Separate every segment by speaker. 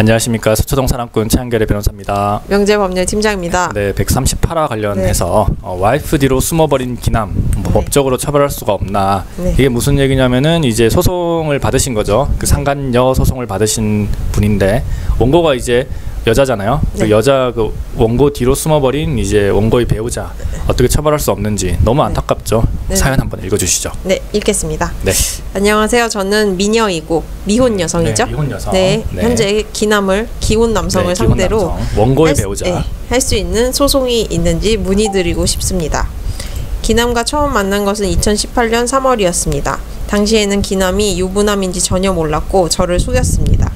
Speaker 1: 안녕하십니까. 서초동 사람꾼 최한결의 변호사입니다.
Speaker 2: 명재법률 팀장입니다.
Speaker 1: 네, 138화 관련해서 와이프 뒤로 숨어버린 기남 법적으로 처벌할 수가 없나. 이게 무슨 얘기냐면은 이제 소송을 받으신 거죠. 그 상간녀 소송을 받으신 분인데 원고가 이제 여자잖아요. 그 여자 그 원고 뒤로 숨어버린 이제 원고의 배우자 어떻게 처벌할 수 없는지 너무 안타깝죠. 사연 한번 읽어주시죠.
Speaker 2: 네, 읽겠습니다.
Speaker 1: 네.
Speaker 2: 안녕하세요. 저는 미녀이고 미혼 여성이죠.
Speaker 1: 네, 미혼 여성.
Speaker 2: 네, 현재 기남을 기혼 남성을 상대로
Speaker 1: 남성. 원고의 배우자
Speaker 2: 할 수 있는 소송이 있는지 문의드리고 싶습니다. 기남과 처음 만난 것은 2018년 3월이었습니다. 당시에는 기남이 유부남인지 전혀 몰랐고 저를 속였습니다.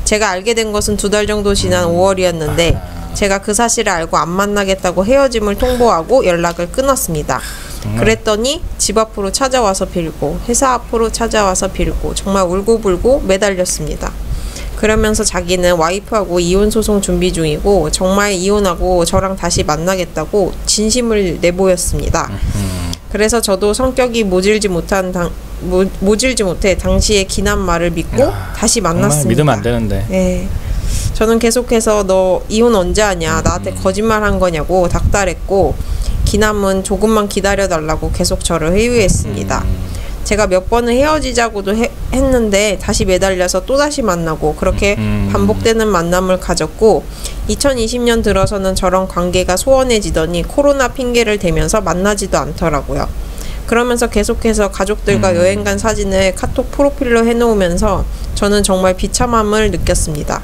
Speaker 2: 제가 알게 된 것은 2달 정도 지난 5월이었는데 제가 그 사실을 알고 안 만나겠다고 헤어짐을 통보하고 연락을 끊었습니다. 그랬더니 집 앞으로 찾아와서 빌고 회사 앞으로 찾아와서 빌고 정말 울고불고 매달렸습니다. 그러면서 자기는 와이프하고 이혼 소송 준비 중이고 정말 이혼하고 저랑 다시 만나겠다고 진심을 내보였습니다. 그래서 저도 성격이 모질지 못해 당시에 기남 말을 믿고 다시 만났습니다.
Speaker 1: 믿으면 안 되는데.
Speaker 2: 네. 저는 계속해서 너 이혼 언제 하냐, 나한테 거짓말한 거냐고 닥달했고 기남은 조금만 기다려달라고 계속 저를 회유했습니다. 제가 몇 번은 헤어지자고도 했는데 다시 매달려서 또다시 만나고 그렇게 반복되는 만남을 가졌고 2020년 들어서는 저런 관계가 소원해지더니 코로나 핑계를 대면서 만나지도 않더라고요. 그러면서 계속해서 가족들과 여행 간 사진을 카톡 프로필로 해놓으면서 저는 정말 비참함을 느꼈습니다.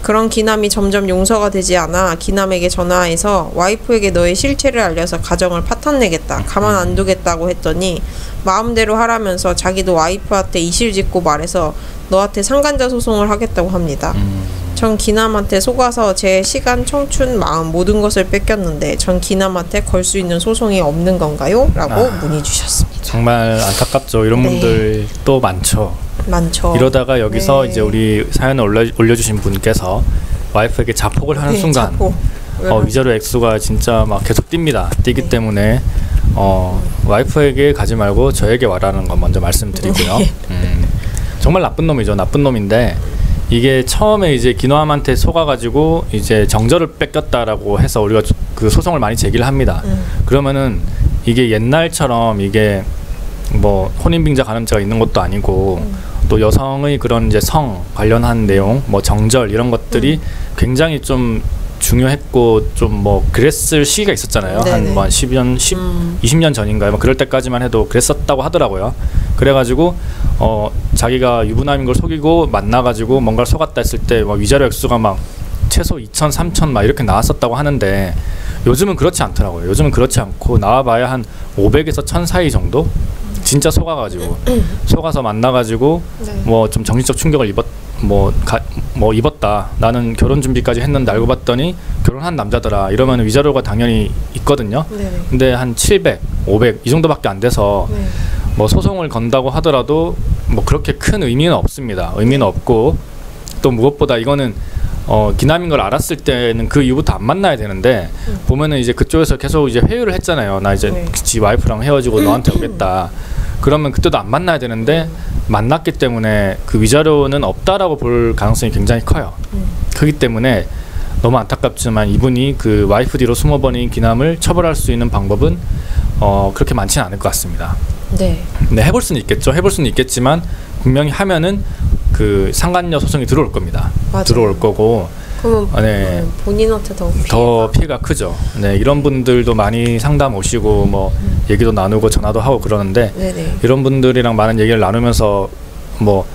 Speaker 2: 그런 기남이 점점 용서가 되지 않아 기남에게 전화해서 와이프에게 너의 실체를 알려서 가정을 파탄내겠다, 가만 안 두겠다고 했더니 마음대로 하라면서 자기도 와이프한테 이실짓고 말해서 너한테 상간자 소송을 하겠다고 합니다. 전 기남한테 속아서 제 시간, 청춘, 마음 모든 것을 뺏겼는데 전 기남한테 걸 수 있는 소송이 없는 건가요? 라고 문의 주셨습니다.
Speaker 1: 정말 안타깝죠. 이런 분들 또 많죠. 이러다가 여기서 이제 우리 사연을 올려주신 분께서 와이프에게 자폭을 하는 순간 위자료 액수가 진짜 막 계속 뜁니다. 뛰기 때문에 와이프에게 가지 말고 저에게 와라는 거 먼저 말씀드리고요. 정말 나쁜 놈이죠. 나쁜 놈인데 이게 처음에 이제 기남한테 속아가지고 이제 정절을 뺏겼다라고 해서 우리가 그 소송을 많이 제기를 합니다. 그러면은 이게 옛날처럼 이게 뭐 혼인빙자 간음죄가 있는 것도 아니고 또 여성의 그런 이제 성 관련한 내용, 뭐 정절 이런 것들이 굉장히 좀 중요했고 좀 뭐 그랬을 시기가 있었잖아요. 한 뭐 20년 전인가요? 뭐 그럴 때까지만 해도 그랬었다고 하더라고요. 그래가지고 자기가 유부남인 걸 속이고 만나가지고 뭔가를 속았다 했을 때 뭐 위자료 액수가 막 최소 2천, 3천 막 이렇게 나왔었다고 하는데 요즘은 그렇지 않더라고요. 요즘은 그렇지 않고 나와봐야 한 500에서 1000 사이 정도? 진짜 속아가지고 속아서 만나가지고 뭐 좀 정신적 충격을 입었다. 나는 결혼 준비까지 했는데 알고 봤더니 결혼한 남자더라. 이러면 위자료가 당연히 있거든요. 근데 한 700, 500 이 정도밖에 안 돼서 뭐 소송을 건다고 하더라도 뭐 그렇게 큰 의미는 없습니다. 의미는 없고 또 무엇보다 이거는 기남인 걸 알았을 때는 그 이후부터 안 만나야 되는데 보면은 이제 그쪽에서 계속 이제 회유를 했잖아요. 나 이제 지 와이프랑 헤어지고 너한테 오겠다. 그러면 그때도 안 만나야 되는데 만났기 때문에 그 위자료는 없다라고 볼 가능성이 굉장히 커요. 크기 때문에 너무 안타깝지만 이분이 그 와이프 뒤로 숨어버린 기남을 처벌할 수 있는 방법은 그렇게 많지는 않을 것 같습니다. 네, 해볼 수는 있겠죠. 해볼 수는 있겠지만 분명히 하면은 그 상간녀 소송이 들어올 겁니다. 들어올 거고.
Speaker 2: 그러면 본인한테
Speaker 1: 더 피해가 크죠. 네, 이런 분들도 많이 상담 오시고 뭐 얘기도 나누고 전화도 하고 그러는데 이런 분들이랑 많은 얘기를 나누면서 뭐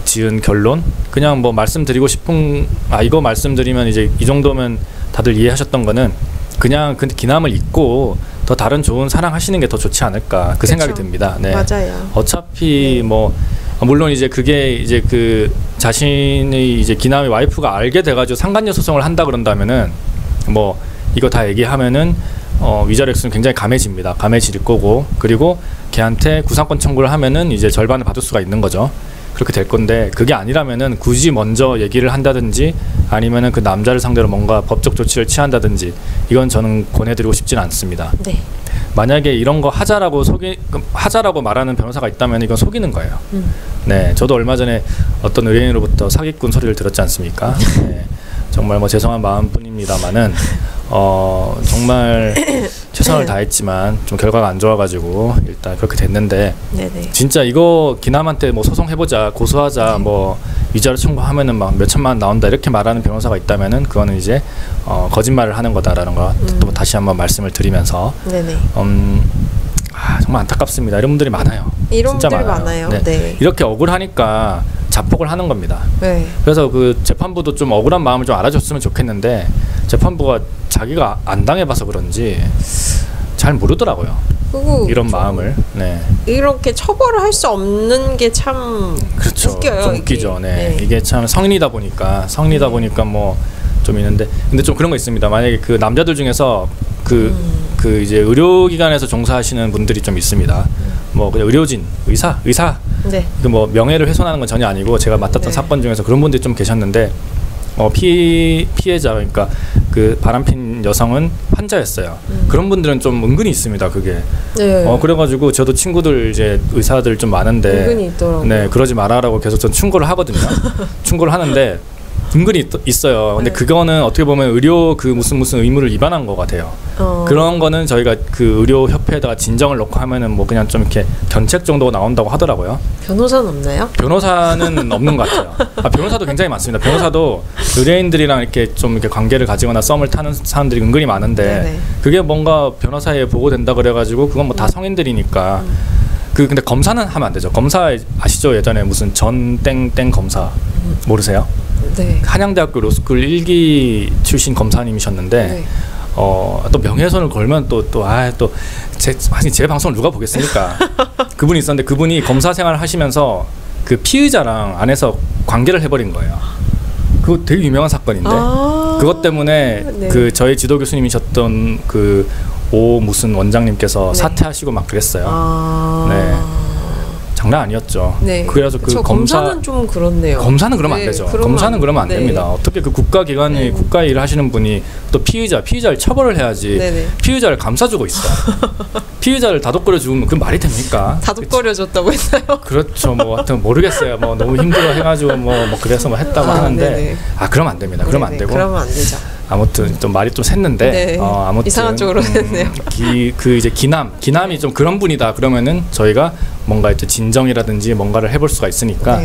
Speaker 1: 지은 결론 그냥 뭐 말씀드리고 싶은 이거 말씀드리면 이제 이 정도면 다들 이해하셨던 거는 그냥 그 기남을 잊고 더 다른 좋은 사랑 하시는 게 더 좋지 않을까 그 생각이 듭니다. 네.
Speaker 2: 맞아요.
Speaker 1: 어차피 뭐 물론 이제 그게 이제 그 자신의 이제 기남의 와이프가 알게 돼가지고 상간녀 소송을 한다 그런다면은 뭐 이거 다 얘기하면은 위자료 액수는 굉장히 감해집니다. 감해질 거고 그리고 걔한테 구상권 청구를 하면은 이제 절반을 받을 수가 있는 거죠. 그렇게 될 건데 그게 아니라면은 굳이 먼저 얘기를 한다든지 아니면은 그 남자를 상대로 뭔가 법적 조치를 취한다든지 이건 저는 권해드리고 싶지는 않습니다. 만약에 이런 거 하자라고 말하는 변호사가 있다면 이건 속이는 거예요. 네, 저도 얼마 전에 어떤 의뢰인으로부터 사기꾼 소리를 들었지 않습니까? 네, 정말 뭐 죄송한 마음뿐입니다만은 정말 최선을 다했지만 좀 결과가 안 좋아가지고 일단 그렇게 됐는데
Speaker 2: 네네.
Speaker 1: 진짜 이거 기남한테 뭐 소송해보자, 고소하자, 네. 뭐 위자료 청구하면은 막 몇천만 원 나온다 이렇게 말하는 변호사가 있다면은 그거는 이제 거짓말을 하는 거다라는 거 또 다시 한번 말씀을 드리면서
Speaker 2: 네네.
Speaker 1: 정말 안타깝습니다. 이런 분들이 많아요.
Speaker 2: 이런
Speaker 1: 진짜
Speaker 2: 분들이
Speaker 1: 많아요.
Speaker 2: 네. 네.
Speaker 1: 이렇게 억울하니까 자폭을 하는 겁니다.
Speaker 2: 네.
Speaker 1: 그래서 그 재판부도 좀 억울한 마음을 좀 알아줬으면 좋겠는데 재판부가 자기가 안 당해봐서 그런지 잘 모르더라고요. 이런 마음을. 네.
Speaker 2: 이렇게 처벌을 할 수 없는 게 참
Speaker 1: 그렇죠.
Speaker 2: 웃겨요.
Speaker 1: 좀 웃기죠. 네. 이게 참 성인이다 보니까 뭐 좀 있는데 근데 좀 그런 거 있습니다. 만약에 그 남자들 중에서 그 이제 의료기관에서 종사하시는 분들이 좀 있습니다. 뭐 그냥 의료진, 의사.
Speaker 2: 네.
Speaker 1: 그 뭐 명예를 훼손하는 건 전혀 아니고 제가 맡았던
Speaker 2: 네.
Speaker 1: 사건 중에서 그런 분들이 좀 계셨는데 피해자 그러니까 그 바람핀 여성은 환자였어요. 그런 분들은 좀 은근히 있습니다. 그게.
Speaker 2: 네.
Speaker 1: 그래가지고 저도 친구들 이제 의사들 좀 많은데
Speaker 2: 은근히 있더라고요.
Speaker 1: 네, 그러지 말아라고 계속 전 충고를 하거든요. 충고를 하는데. 은근히 있어요. 근데 네. 그거는 어떻게 보면 의료 그 무슨 의무를 위반한 것 같아요. 그런 거는 저희가 그 의료협회에다가 진정을 넣고 하면은 뭐 그냥 좀 이렇게 견책 정도가 나온다고 하더라고요.
Speaker 2: 변호사는 없나요?
Speaker 1: 변호사는 없는 것 같아요. 변호사도 굉장히 많습니다. 변호사도 의뢰인들이랑 이렇게 좀 이렇게 관계를 가지거나 썸을 타는 사람들이 은근히 많은데 네네. 그게 뭔가 변호사에 보고된다 그래가지고 그건 뭐 다 성인들이니까. 근데 검사는 하면 안 되죠. 검사 아시죠? 예전에 무슨 전 땡땡 검사 모르세요?
Speaker 2: 네.
Speaker 1: 한양대학교 로스쿨 1기 출신 검사님이셨는데
Speaker 2: 네.
Speaker 1: 또 명예훼손을 걸면 제 방송을 누가 보겠습니까? 그분이 있었는데 그분이 검사 생활을 하시면서 그 피의자랑 안에서 관계를 해버린 거예요. 그거 되게 유명한 사건인데 그것 때문에 네. 그 저희 지도 교수님이셨던 그 무슨 원장님께서 네. 사퇴하시고 막 그랬어요. 네. 장난 아니었죠.
Speaker 2: 네.
Speaker 1: 그래서 그
Speaker 2: 검사는 좀 그렇네요.
Speaker 1: 검사는 그러면 안 되죠. 검사는 그러면 안 됩니다. 어떻게 그 국가기관이 국가의 일을 하시는 분이 또 피의자를 처벌을 해야지. 네네. 피의자를 감싸주고 있어. 피의자를 다독거려 주면 그 말이 됩니까?
Speaker 2: 다독거려 줬다고 했나요?
Speaker 1: 그렇죠. 뭐 하여튼 모르겠어요. 뭐 너무 힘들어 해가지고 뭐 그래서 뭐 했다고 하는데 네네. 그러면 안 됩니다. 그러면 안 되고.
Speaker 2: 그러면 안 되죠.
Speaker 1: 아무튼 좀 말이 좀 샜는데
Speaker 2: 네.
Speaker 1: 아무튼
Speaker 2: 이상한 쪽으로 샜네요.
Speaker 1: 그 이제 기남이 좀 그런 분이다 그러면은 저희가 뭔가 이제 진정이라든지 뭔가를 해볼 수가 있으니까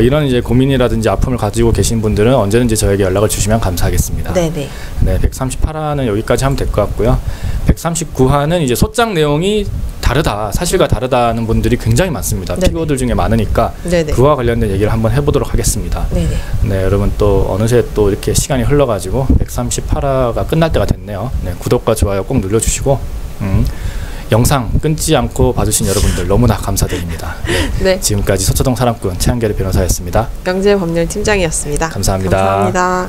Speaker 1: 이런 이제 고민이라든지 아픔을 가지고 계신 분들은 언제든지 저에게 연락을 주시면 감사하겠습니다.
Speaker 2: 네네.
Speaker 1: 네, 138화는 여기까지 하면 될 것 같고요. 139화는 이제 소장 내용이 다르다, 사실과 다르다는 분들이 굉장히 많습니다.
Speaker 2: 네네.
Speaker 1: 피고들 중에 많으니까
Speaker 2: 네네.
Speaker 1: 그와 관련된 얘기를 한번 해보도록 하겠습니다.
Speaker 2: 네네.
Speaker 1: 네, 여러분 또 어느새 또 이렇게 시간이 흘러가지고 138화가 끝날 때가 됐네요. 네, 구독과 좋아요 꼭 눌러주시고 영상 끊지 않고 봐주신 여러분들 너무나 감사드립니다. 네.
Speaker 2: 네.
Speaker 1: 지금까지 서초동 사람꾼 최한결의 변호사였습니다.
Speaker 2: 명재법률팀장이었습니다.
Speaker 1: 감사합니다.
Speaker 2: 감사합니다.